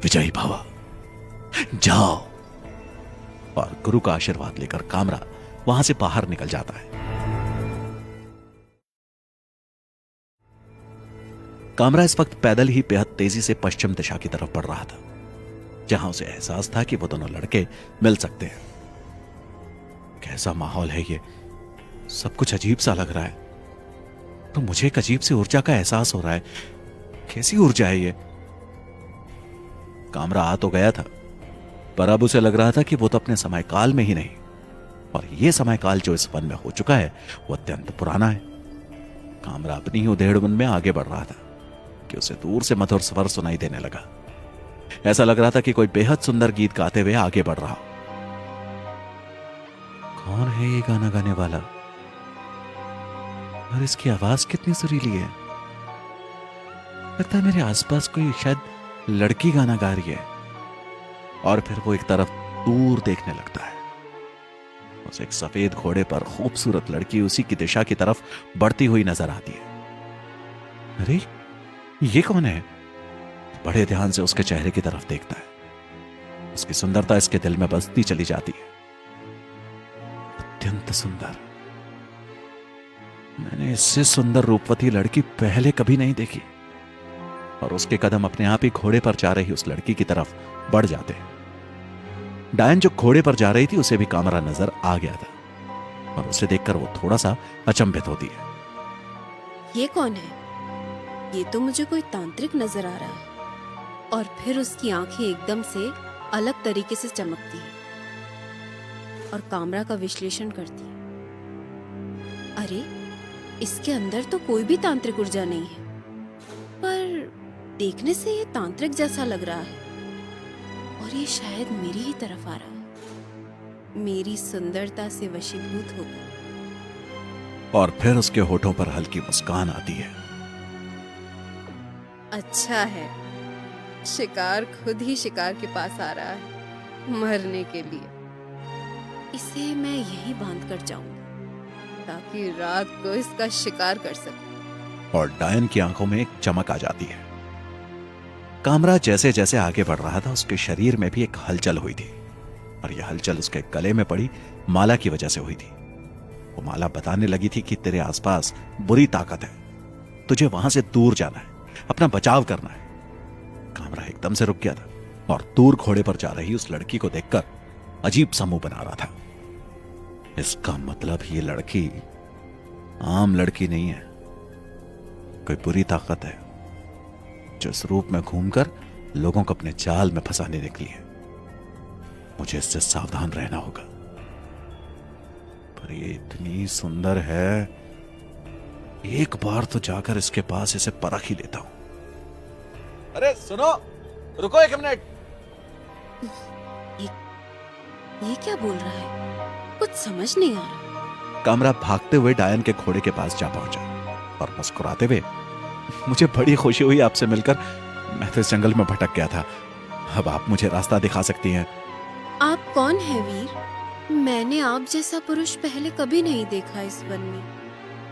विजयी भव, जाओ। और गुरु का आशीर्वाद लेकर कामरा वहां से बाहर निकल जाता है। कामरा इस वक्त पैदल ही बेहद तेजी से पश्चिम दिशा की तरफ बढ़ रहा था, जहां उसे एहसास था कि वो दोनों लड़के मिल सकते हैं। कैसा माहौल है ये, सब कुछ अजीब सा लग रहा है। तो मुझे एक अजीब सी ऊर्जा का एहसास हो रहा है। कैसी ऊर्जा है ये? कामरा आ तो गया था, पर अब उसे लग रहा था कि वो तो अपने समय काल में ही नहीं, और ये समय काल जो इस वन में हो चुका है वो अत्यंत पुराना है। कामरा अपनी ही उधेड़ वन में आगे बढ़ रहा था कि उसे दूर से मधुर स्वर सुनाई देने लगा। ऐसा लग रहा था कि कोई बेहद सुंदर गीत गाते हुए आगे बढ़ रहा। कौन है ये गाना गाने वाला? और इसकी आवाज कितनी सुरीली है। लगता है मेरे आसपास कोई शायद लड़की गाना गा रही है। और फिर वो एक तरफ दूर देखने लगता है। उसे एक सफेद घोड़े पर खूबसूरत लड़की उसी की दिशा की तरफ बढ़ती हुई नजर आती है। अरे ये कौन है? बड़े ध्यान से उसके चेहरे की तरफ देखता है। उसकी सुंदरता इसके दिल में बसती चली जाती है। अत्यंत सुंदर। मैंने इससे सुंदर रूपवती लड़की पहले कभी नहीं देखी। और उसके कदम अपने आप ही घोड़े पर जा रही उस लड़की की तरफ बढ़ जाते हैं। डायन जो घोड़े पर जा रही थी उसे भी कामरा नजर आ गया था, और उसे देखकर वो थोड़ा सा अचंभित होती है। ये कौन है? ये तो मुझे कोई तांत्रिक नजर आ रहा है। और फिर उसकी आंखें एकदम से अलग तरीके से चमकती हैं और कामरा का विश्लेषण करती है। अरे इसके अंदर तो कोई भी तांत्रिक ऊर्जा नहीं है, पर देखने से ये तांत्रिक जैसा लग रहा है, और ये शायद मेरी ही तरफ आ रहा है। मेरी सुंदरता से वशीभूत होकर। और फिर उसके होठों पर हल्की मुस्कान आती है। अच्छा है, शिकार खुद ही शिकार के पास आ रहा है मरने के लिए। इसे मैं यहीं बांध कर जाऊंगा ताकि रात को इसका शिकार कर सकूं। और डायन की आंखों में एक चमक आ जाती है। कामरा जैसे जैसे आगे बढ़ रहा था उसके शरीर में भी एक हलचल हुई थी, और यह हलचल उसके गले में पड़ी माला की वजह से हुई थी। वो माला बताने लगी थी कि तेरे आसपास बुरी ताकत है, तुझे वहां से दूर जाना है, अपना बचाव करना है। कामरा एकदम से रुक गया था और दूर घोड़े पर जा रही उस लड़की को देखकर अजीब सा मुंह बना रहा था। इसका मतलब ये लड़की आम लड़की नहीं है, कोई बुरी ताकत है जो इस रूप में घूमकर लोगों को अपने जाल में फंसाने निकली है। मुझे इससे सावधान रहना होगा। पर ये इतनी सुंदर है, एक बार तो जाकर इसके पास इसे परख ही लेता हूं। अरे सुनो, रुको एक मिनट। ये क्या बोल रहा है? कुछ समझ नहीं आ रहा। कामरा भागते हुए डायन के घोड़े के पास जा पहुंचा और मुस्कुराते हुए, मुझे बड़ी खुशी हुई आपसे मिलकर। मैं तो इस जंगल में भटक गया था, अब आप मुझे रास्ता दिखा सकती हैं। आप कौन है वीर? मैंने आप जैसा पुरुष पहले कभी नहीं देखा इस वन में।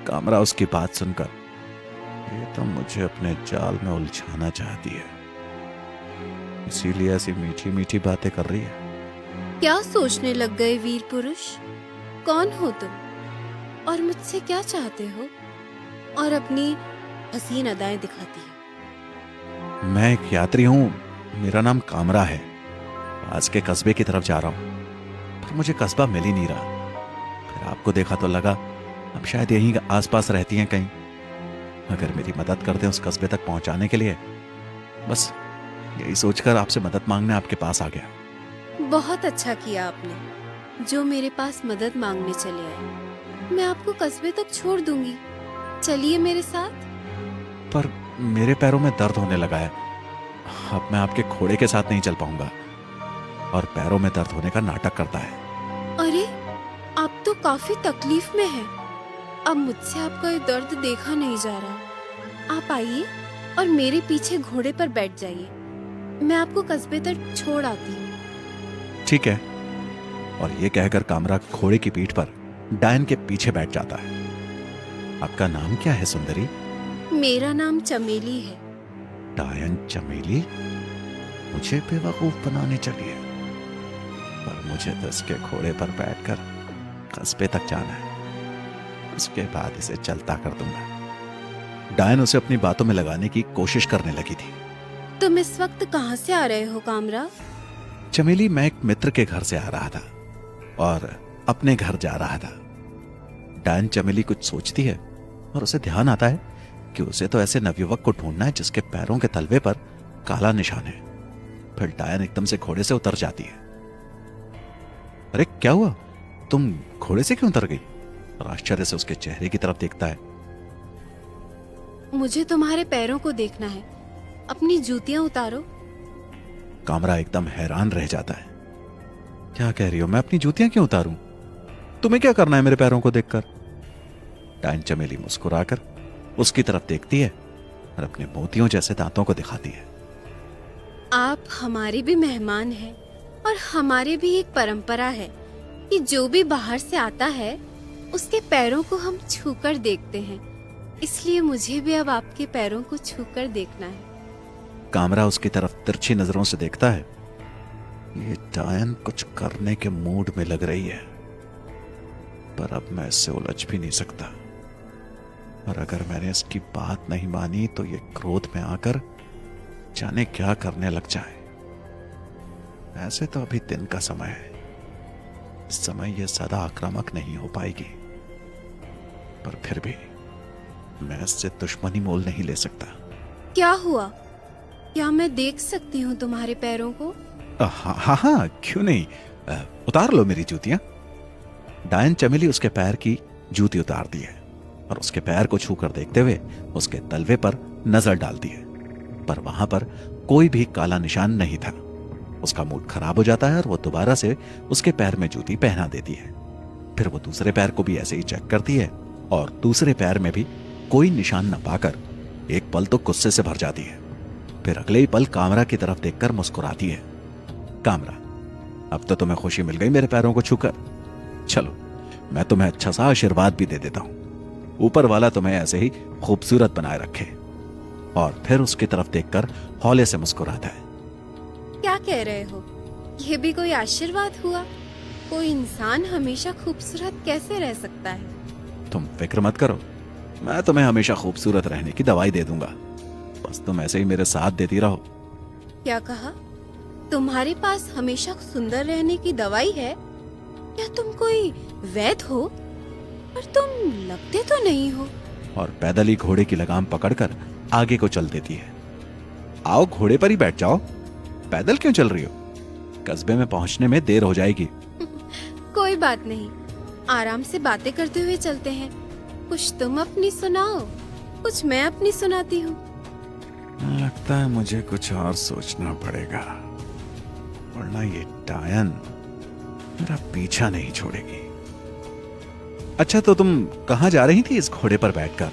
कामरा उसकी बात सुनकर, ये तो मुझे अपने जाल में उलझाना चाहती है, इसीलिए ऐसी मीठी मीठी बातें कर रही है। क्या सोचने लग गए वीर पुरुष? कौन हो तुम और मुझसे क्या चाहते हो? और अपनी हसीन अदाएं दिखाती है। मैं एक यात्री हूं, मेरा नाम कामरा है। आज के कस्बे की तरफ जा रहा हूं, पर मुझे कस्बा मिल ही नहीं रहा। फिर आपको देखा तो लगा अब शायद यहीं आसपास रहती हैं कहीं। अगर मेरी मदद कर दें उस कस्बे तक पहुंचाने के लिए, बस यही सोचकर आपसे मदद मांगने आपके पास आ गया। बहुत अच्छा किया आपने जो मेरे पास मदद मांगने चले आए। मैं आपको कस्बे तक छोड़ दूंगी, चलिए मेरे साथ। पर मेरे पैरों में दर्द होने लगा है, अब मैं आपके घोड़े के साथ नहीं चल पाऊंगा। और पैरों में दर्द होने का नाटक करता है। अरे आप तो काफी तकलीफ में हैं। अब मुझसे आपका ये दर्द देखा नहीं जा रहा। आप आइए और मेरे पीछे घोड़े पर बैठ जाइए, मैं आपको कस्बे तक छोड़ आती हूँ। ठीक है। और ये कहकर कामरा घोड़े की पीठ पर डायन के पीछे बैठ जाता है। आपका नाम क्या है सुंदरी? मेरा नाम चमेली है। डायन चमेली? मुझे बेवकूफ बनाने चली है। पर मुझे तो इसके घोड़े पर बैठकर कस्बे तक जाना है, उसके बाद इसे चलता कर दूंगा। डायन उसे अपनी बातों में लगाने की कोशिश करने लगी थी। तुम इस वक्त कहाँ से आ रहे हो कामरा? चमेली, मैं एक मित्र के घर से आ रहा था और अपने घर जा रहा था। डायन चमेली कुछ सोचती है और उसे ध्यान आता है कि उसे तो ऐसे नवयुवक को ढूंढना है जिसके पैरों के तलवे पर काला निशान है। फिर डायन एकदम से घोड़े से उतर जाती है। अरे क्या हुआ, तुम घोड़े से क्यों उतर गई? और आश्चर्य से उसके चेहरे की तरफ देखता है। मुझे तुम्हारे पैरों को देखना है, अपनी जूतियां उतारो। कामरा एकदम हैरान रह जाता है। क्या कह रही हो? मैं अपनी जूतियां क्यों उतारूं? तुम्हें क्या करना है मेरे पैरों को देखकर? डायन चमेली मुस्कुराकर उसकी तरफ देखती है और अपने मोतियों जैसे दांतों को दिखाती है। आप हमारे भी मेहमान हैं और हमारे भी एक परंपरा है कि जो भी बाहर से आता है उसके पैरों को हम छूकर देखते हैं, इसलिए मुझे भी अब आपके पैरों को छूकर देखना है। कामरा उसकी तरफ तिरछी नजरों से देखता है। ये डायन कुछ करने के मूड में लग रही है, पर अब मैं इससे उलझ भी नहीं सकता। और अगर मैंने इसकी बात नहीं मानी तो ये क्रोध में आकर जाने क्या करने लग जाए। ऐसे तो अभी दिन का समय है, इस समय ये ज्यादा आक्रामक नहीं हो पाएगी, पर फिर भी मैं इससे दुश्मनी मोल नहीं ले सकता। क्या हुआ? क्या मैं देख सकती हूँ तुम्हारे पैरों को? हाँ हाँ हाँ, क्यों नहीं। उतार लो मेरी जूतियां। डायन चमेली उसके पैर की जूती उतारती है और उसके पैर को छूकर देखते हुए उसके तलवे पर नजर डालती है, पर वहां पर कोई भी काला निशान नहीं था। उसका मूड खराब हो जाता है और वो दोबारा से उसके पैर में जूती पहना देती है। फिर वो दूसरे पैर को भी ऐसे ही चेक करती है और दूसरे पैर में भी कोई निशान न पाकर एक पल तो गुस्से से भर जाती है। फिर अगले ही पल कामरा की तरफ देखकर मुस्कुराती है। कामरा, अब तो तुम्हें खुशी मिल गई मेरे पैरों को छूकर। चलो, मैं तुम्हें अच्छा सा आशीर्वाद भी दे देता हूं। ऊपर वाला तुम्हें ऐसे ही खूबसूरत बनाए रखे। और फिर उसकी तरफ देखकर हौले से मुस्कुराता है। क्या कह रहे हो? ये भी कोई आशीर्वाद हुआ? कोई इंसान हमेशा खूबसूरत कैसे रह सकता है? तुम फिक्र मत करो, मैं तुम्हें हमेशा खूबसूरत रहने की दवाई दे दूंगा। बस तुम ऐसे ही मेरे साथ देती रहो। क्या कहा? तुम्हारे पास हमेशा सुंदर रहने की दवाई है? क्या तुम कोई वैद्य हो? पर तुम लगते तो नहीं हो। और पैदल ही घोड़े की लगाम पकड़कर आगे को चल देती है। आओ, घोड़े पर ही बैठ जाओ। पैदल क्यों चल रही हो? कस्बे में पहुंचने में देर हो जाएगी। कोई बात नहीं, आराम से बातें करते हुए चलते हैं। कुछ तुम अपनी सुनाओ, कुछ मैं अपनी सुनाती हूँ। लगता है मुझे कुछ और सोचना पड़ेगा, वरना ये डायन मेरा पीछा नहीं छोड़ेगी। अच्छा, तो तुम कहां जा रही थी इस घोड़े पर बैठकर?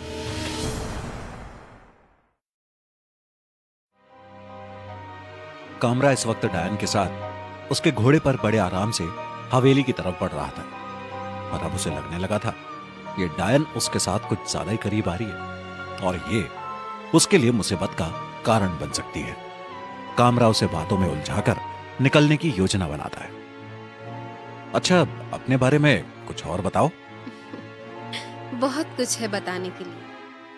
कामरा इस वक्त डायन के साथ उसके घोड़े पर बड़े आराम से हवेली की तरफ बढ़ रहा था और अब उसे लगने लगा था ये डायन उसके साथ कुछ ज्यादा ही करीब आ रही है और ये उसके लिए मुसीबत का कारण बन सकती है। कामरा उसे बातों में उलझाकर निकलने की योजना बनाता है। अच्छा, अपने बारे में कुछ और बताओ। बहुत कुछ है बताने के लिए,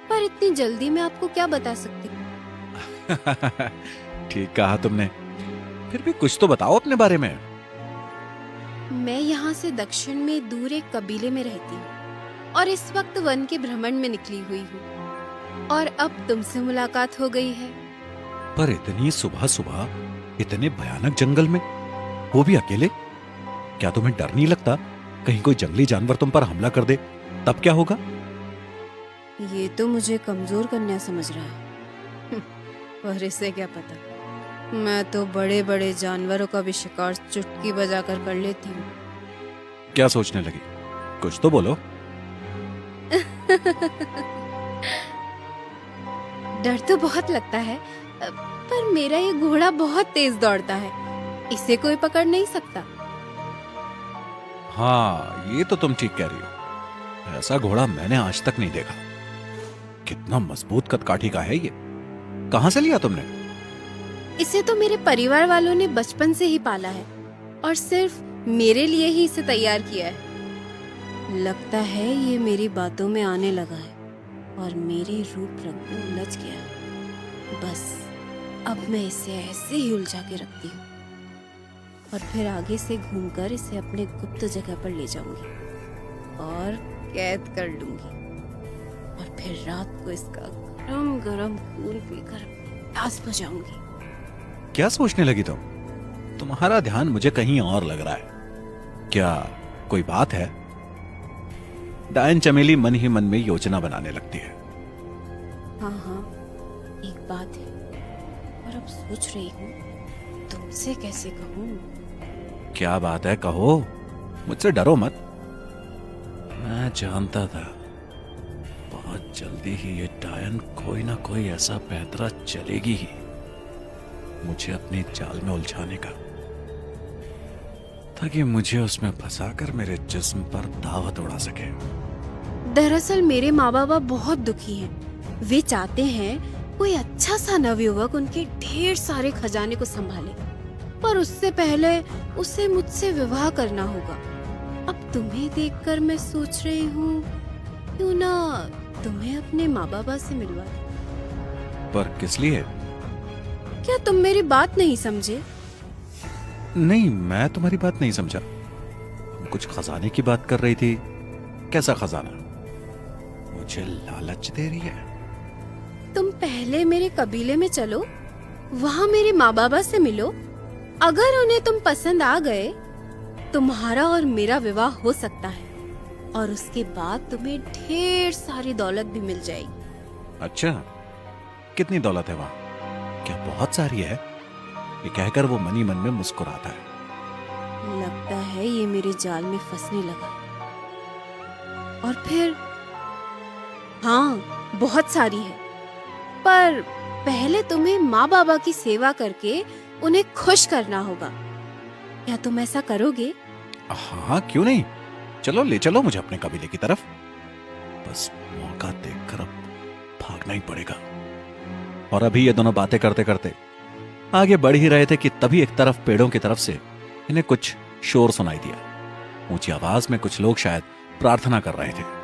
पर इतनी जल्दी मैं आपको क्या बता सकती हूँ। ठीक कहा तुमने, फिर भी कुछ तो बताओ अपने बारे में। मैं यहाँ से दक्षिण में दूर एक कबीले में रहती हूँ और इस वक्त वन के भ्रमण में निकली हुई हूँ और अब तुमसे मुलाकात हो गई है। पर इतनी सुबह सुबह इतने भयानक जंगल में, वो भी अकेले? क्या तुम्हें डर नहीं लगता कहीं कोई जंगली जानवर तुम पर हमला कर दे, तब क्या होगा? ये तो मुझे कमजोर कन्या समझ रहा है। पर इसे क्या पता, मैं तो बड़े बड़े जानवरों का भी शिकार चुटकी बजाकर कर लेती हूँ। क्या सोचने लगी? कुछ तो बोलो। डर तो बहुत लगता है, पर मेरा ये घोड़ा बहुत तेज दौड़ता है, इसे कोई पकड़ नहीं सकता। हाँ, ये तो तुम ठीक कह रही हो। ऐसा घोड़ा मैंने आज तक नहीं देखा। कितना मजबूत कदकाठी का है ये। कहां से लिया तुमने? इसे तो मेरे परिवार वालों ने बचपन से ही पाला है और सिर्फ मेरे लिए ही इसे तैयार किया है। लगता है ये मेरी बातों में आने लगा है और मेरे रूप रंग में उलझ गया है। बस अब मैं इसे ऐसे ही उलझा के रखती हूँ और फिर आगे से घूमकर इसे अपने गुप्त जगह पर ले जाऊंगी और कैद कर लूंगी और फिर रात को इसका गरम गरम खून पीकर प्यास बुझाऊंगी। क्या सोचने लगी तुम? तुम्हारा ध्यान मुझे कहीं और लग रहा है। क्या कोई बात है? डायन चमेली मन ही मन में योजना बनाने लगती है। हाँ, एक बात है और अब सोच रही हूँ तुमसे कैसे कहूँ। क्या बात है, कहो, मुझसे डरो मत। मैं जानता था बहुत जल्दी ही ये डायन कोई ना कोई ऐसा पैंतरा चलेगी ही मुझे अपने जाल में उलझाने का, ताकि मुझे उसमें फंसाकर मेरे जिस्म पर दावत उड़ा सके। दरअसल मेरे माँ बाबा बहुत दुखी हैं। वे चाहते हैं कोई अच्छा सा नवयुवक उनके ढेर सारे खजाने को संभाले, पर उससे पहले उसे मुझसे विवाह करना होगा। अब तुम्हें देखकर मैं सोच रही हूँ क्यों ना तुम्हें अपने माँ बाबा से मिलवा दूं। पर किस लिए? क्या तुम मेरी बात नहीं समझे? नहीं, मैं तुम्हारी बात नहीं समझा। तुम कुछ खजाने की बात कर रही थी। कैसा खजाना? मुझे लालच दे रही है? तुम पहले मेरे कबीले में चलो, वहाँ मेरे माँ बाबा से मिलो। अगर उन्हें तुम पसंद आ गए, तुम्हारा और मेरा विवाह हो सकता है और उसके बाद तुम्हें ढेर सारी दौलत भी मिल जाएगी। अच्छा, कितनी दौलत है वहां? क्या बहुत सारी है? ये कहकर वो मनी मन में मुस्कुराता है। लगता है ये मेरे जाल में फंसने लगा। और फिर हाँ, बहुत सारी है, पर पहले तुम्हें माँ बाबा की सेवा करके उन्हें खुश करना होगा। क्या तुम ऐसा करोगे? हाँ, क्यों नहीं। चलो, ले चलो मुझे अपने कबीले की तरफ। बस मौका देखकर अब भागना ही पड़ेगा। और अभी ये दोनों बातें करते करते आगे बढ़ ही रहे थे कि तभी एक तरफ पेड़ों की तरफ से इन्हें कुछ शोर सुनाई दिया। ऊंची आवाज में कुछ लोग शायद प्रार्थना कर रहे थे।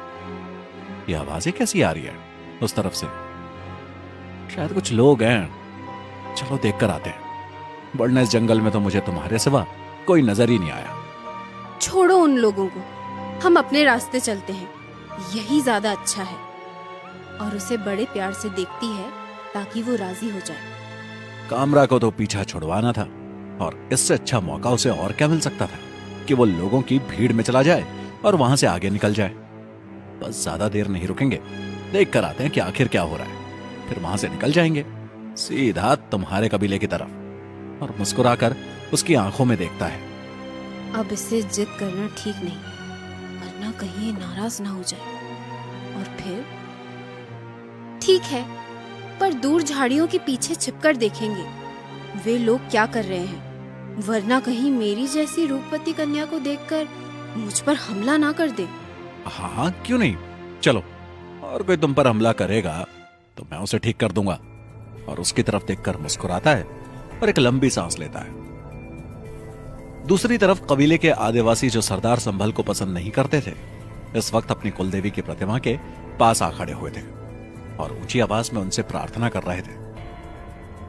ये आवाजें कैसी आ रही है उस तरफ से? शायद कुछ लोग हैं। चलो देखकर आते हैं। वरना इस जंगल में तो मुझे तुम्हारे सिवा कोई नजर ही नहीं आया। छोड़ो उन लोगों को, हम अपने रास्ते चलते हैं, यही ज्यादा अच्छा है। और उसे बड़े प्यार से देखती है ताकि वो राजी हो जाए। कामरा को तो पीछा छुड़वाना था और इससे अच्छा मौका उसे और क्या मिल सकता था कि वो लोगों की भीड़ में चला जाए और वहां से आगे निकल जाए। बस ज्यादा देर नहीं रुकेंगे, देख कर आते हैं कि आखिर क्या हो रहा है, फिर वहां से निकल जाएंगे सीधा तुम्हारे कबीले की तरफ। और मुस्कुराकर उसकी आंखों में देखता है। अब इससे जिद करना ठीक नहीं, वरना कहीं ये नाराज ना हो जाए। और फिर ठीक है, पर दूर झाड़ियों के पीछे छिपकर देखेंगे वे लोग क्या कर रहे हैं, वरना कहीं मेरी जैसी रूपवती कन्या को देखकर मुझ पर हमला ना कर दे। हाँ, क्यों नहीं, चलो। और कोई तुम पर हमला करेगा तो मैं उसे ठीक कर दूंगा। और उसकी तरफ देखकर मुस्कुराता है और एक लंबी सांस लेता है। दूसरी तरफ कबीले के आदिवासी जो सरदार संभल को पसंद नहीं करते थे, इस वक्त अपनी कुलदेवी की प्रतिमा के पास आ खड़े हुए थे और ऊंची आवाज में उनसे प्रार्थना कर रहे थे।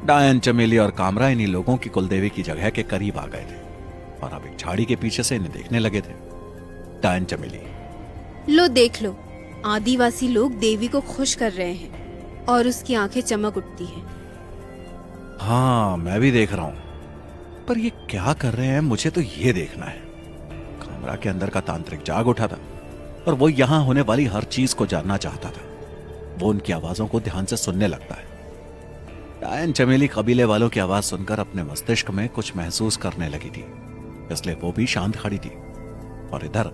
डायन, चमेली और कामरा इन्हीं लोगों की कुलदेवी की जगह के करीब आ गए थे और अब एक झाड़ी के पीछे से इन्हें देखने लगे थे। डायन, चमेली, लो देख लो, आदिवासी लोग देवी को खुश कर रहे हैं और उसकी आंखें चमक उठती हैं। हाँ, मैं भी देख रहा हूं, पर ये क्या कर रहे हैं मुझे तो ये देखना है। कामरा के अंदर का तांत्रिक जाग उठा था और वो यहां होने वाली हर चीज को जानना चाहता था। वो उनकी आवाजों को ध्यान से सुनने लगता है। डायन, चमेली कबीले वालों की आवाज सुनकर अपने मस्तिष्क में कुछ महसूस करने लगी थी, इसलिए वो भी शांत खड़ी थी। और इधर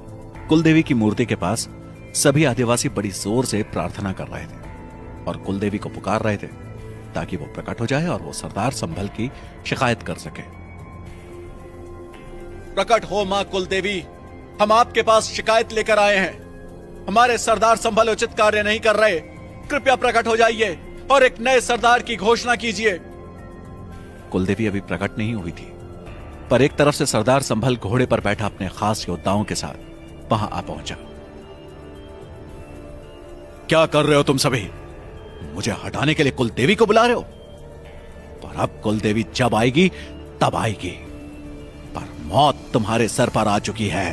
कुलदेवी की मूर्ति के पास सभी आदिवासी बड़ी जोर से प्रार्थना कर रहे थे और कुलदेवी को पुकार रहे थे ताकि वो प्रकट हो जाए और वो सरदार संभल की शिकायत कर सके। प्रकट हो मां कुलदेवी, हम आपके पास शिकायत लेकर आए हैं। हमारे सरदार संभल उचित कार्य नहीं कर रहे, कृपया प्रकट हो जाइए और एक नए सरदार की घोषणा कीजिए। कुलदेवी अभी प्रकट नहीं हुई थी, पर एक तरफ से सरदार संभल घोड़े पर बैठा अपने खास योद्धाओं के साथ वहां आ पहुंचा। क्या कर रहे हो तुम सभी? मुझे हटाने के लिए कुलदेवी को बुला रहे हो? पर अब कुलदेवी जब आएगी तब आएगी, पर मौत तुम्हारे सर पर आ चुकी है।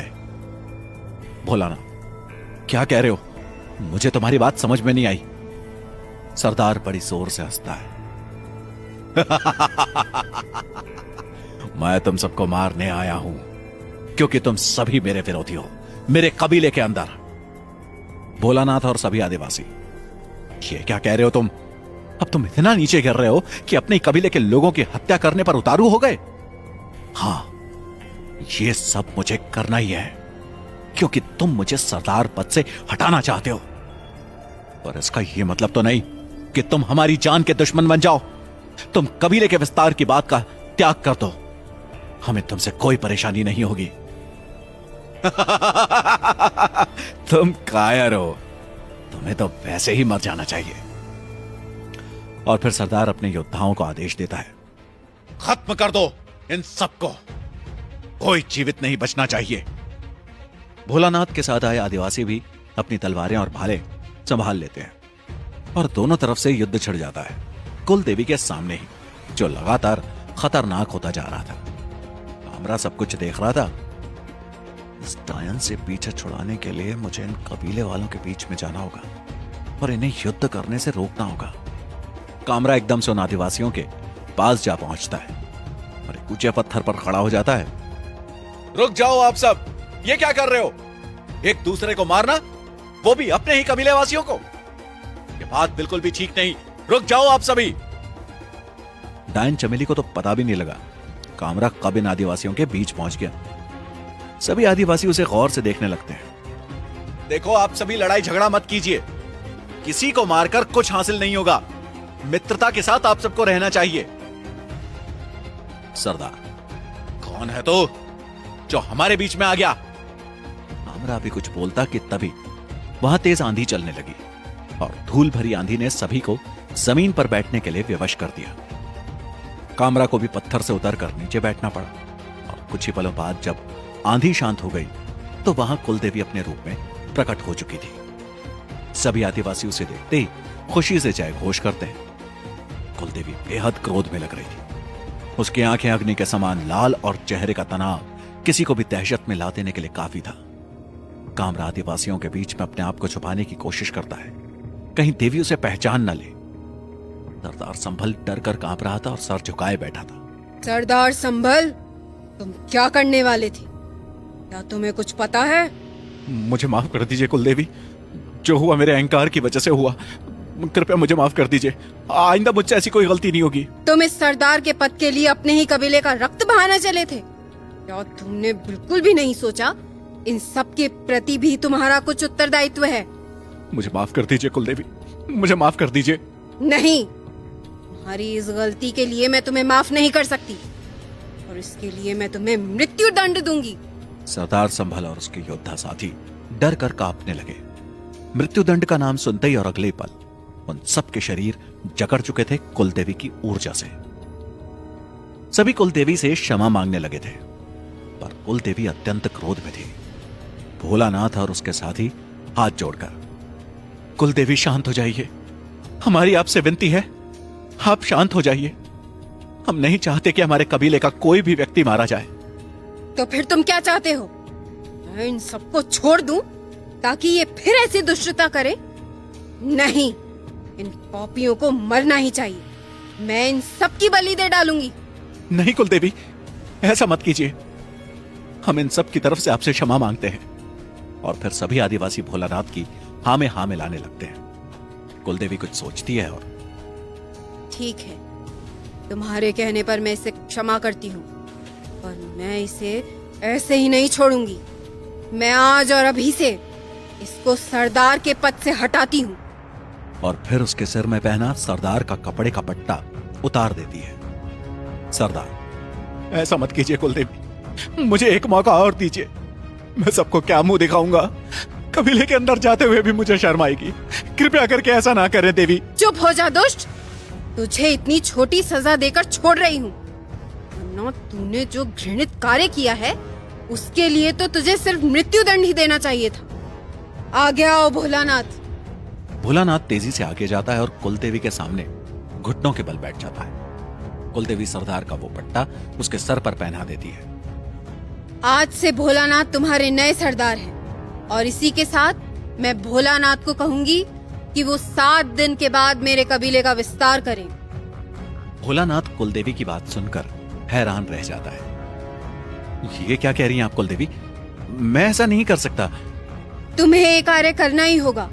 भोलाना, क्या कह रहे हो? मुझे तुम्हारी बात समझ में नहीं आई। सरदार बड़ी जोर से हंसता है। मैं तुम सबको मारने आया हूं क्योंकि तुम सभी मेरे विरोधी हो, मेरे कबीले के अंदर। भोलानाथ और सभी आदिवासी, ये क्या कह रहे हो तुम? अब तुम इतना नीचे गिर रहे हो कि अपने कबीले के लोगों की हत्या करने पर उतारू हो गए? हां, ये सब मुझे करना ही है क्योंकि तुम मुझे सरदार पद से हटाना चाहते हो। पर इसका यह मतलब तो नहीं कि तुम हमारी जान के दुश्मन बन जाओ। तुम कबीले के विस्तार की बात का त्याग कर दो, हमें तुमसे कोई परेशानी नहीं होगी। तुम कायर हो, तुम्हें तो वैसे ही मर जाना चाहिए। और फिर सरदार अपने योद्धाओं को आदेश देता है, खत्म कर दो इन सबको, कोई जीवित नहीं बचना चाहिए। भोलानाथ के साथ आए आदिवासी भी अपनी तलवारें और भाले संभाल लेते हैं और दोनों तरफ से युद्ध छिड़ जाता है, कुलदेवी के सामने ही, जो लगातार खतरनाक होता जा रहा था। कामरा सब कुछ देख रहा था। इस डायन से पीछे छुड़ाने के लिए मुझे इन कबीले वालों के बीच में जाना होगा और इन्हें युद्ध करने से रोकना होगा। कामरा एकदम से उन आदिवासियों के पास जा पहुंचता है और एक ऊंचे पत्थर पर खड़ा हो जाता है। रुक जाओ आप सब, ये क्या कर रहे हो? एक दूसरे को मारना, वो भी अपने ही कबीले वासियों को? ये बात बिल्कुल भी ठीक नहीं, रुक जाओ आप सभी। डायन चमेली को तो पता भी नहीं लगा कामरा कब इन आदिवासियों के बीच पहुंच गया। सभी आदिवासी उसे गौर से देखने लगते हैं। देखो, आप सभी लड़ाई झगड़ा मत कीजिए, किसी को मारकर कुछ हासिल नहीं होगा, मित्रता के साथ आप सबको रहना चाहिए। सरदार, कौन है तो जो हमारे बीच में आ गया? कामरा भी कुछ बोलता कि तभी वहां तेज आंधी चलने लगी और धूल भरी आंधी ने सभी को जमीन पर बैठने के लिए विवश कर दिया। कामरा को भी पत्थर से उतरकर नीचे बैठना पड़ा और कुछ ही पलों बाद जब आंधी शांत हो गई तो वहां कुलदेवी अपने रूप में प्रकट हो चुकी थी। सभी आदिवासी उसे देखते ही खुशी से जय घोष करते हैं। कुलदेवी बेहद क्रोध में लग रही थी। उसकी आंखें अग्नि के समान लाल और चेहरे का तनाव किसी को भी दहशत में ला देने के लिए काफी था। कामरा आदिवासियों के बीच में अपने आप को छुपाने की कोशिश करता है, कहीं देवी उसे पहचान न ले। सरदार संभल डर कर कांप रहा था और सर झुकाए बैठा था। सरदार संभल, तुम क्या करने वाले थे? क्या तुम्हें कुछ पता है? मुझे माफ कर दीजिए कुलदेवी, जो हुआ मेरे अहंकार की वजह से हुआ, कृपया मुझे माफ कर दीजिए। आइंदा मुझसे ऐसी कोई गलती नहीं होगी। तुम इस सरदार के पद के लिए अपने ही कबीले का रक्त बहाना चले थे? क्या तुमने बिल्कुल भी नहीं सोचा इन सब के प्रति भी तुम्हारा कुछ उत्तरदायित्व है? मुझे माफ कर दीजिए कुलदेवी, मुझे माफ कर दीजिए। नहीं, तुम्हारी इस गलती के लिए मैं तुम्हें माफ नहीं कर सकती और इसके लिए मैं तुम्हें मृत्यु दंड दूंगी। सरदार संभल और उसके योद्धा साथी डर कर कांपने लगे। मृत्युदंड का नाम सुनते ही और अगले पल उन सबके शरीर जकड़ चुके थे कुलदेवी की ऊर्जा से। सभी कुलदेवी से क्षमा मांगने लगे थे, पर कुलदेवी अत्यंत क्रोध में थी। भोलानाथ और उसके साथी हाथ जोड़कर, कुलदेवी शांत हो जाइए, हमारी आपसे विनती है, आप शांत हो जाइए। हम नहीं चाहते कि हमारे कबीले का कोई भी व्यक्ति मारा जाए। तो फिर तुम क्या चाहते हो? मैं इन सबको छोड़ दूं ताकि ये फिर ऐसी दुष्टता करे? नहीं, इन पापियों को मरना ही चाहिए। मैं इन सब की बलि दे डालूंगी। नहीं कुलदेवी, ऐसा मत कीजिए, हम इन सब की तरफ से आपसे क्षमा मांगते हैं। और फिर सभी आदिवासी भोलानाथ की हाँ में हाँ मिलाने लगते हैं। कुलदेवी कुछ सोचती है और, ठीक है, तुम्हारे कहने पर मैं इसे क्षमा करती हूँ, पर मैं इसे ऐसे ही नहीं छोड़ूंगी। मैं आज और अभी से इसको सरदार के पद से हटाती हूँ। और फिर उसके सिर में पहना सरदार का कपड़े का पट्टा उतार देती है। सरदार, ऐसा मत कीजिए कुलदेवी, मुझे एक मौका और दीजिए। मैं सबको क्या मुंह दिखाऊंगा? कबीले के अंदर जाते हुए भी मुझे शर्म आएगी। कृपया करके ऐसा ना करें देवी। चुप हो जा दुष्ट, तुझे इतनी छोटी सजा देकर छोड़ रही हूँ। ना तूने जो घृणित कार्य किया है उसके लिए तो तुझे सिर्फ मृत्युदंड ही देना चाहिए था। आगे आओ भोलानाथ। भोलानाथ तेजी से आगे जाता है और कुलदेवी के सामने घुटनों के बल बैठ जाता है। कुलदेवी सरदार का वो पट्टा उसके सर पर पहना देती है। आज से भोलानाथ तुम्हारे नए सरदार हैं और इसी के साथ मैं भोलानाथ को कहूंगी कि वो 7 दिन के बाद मेरे कबीले का विस्तार करें। भोलानाथ कुलदेवी की बात सुनकर हैरान रह जाता है। ये क्या कह रही हैं आप कुलदेवी? मैं ऐसा नहीं कर सकता। तुम्हें ये कार्य करना ही होगा।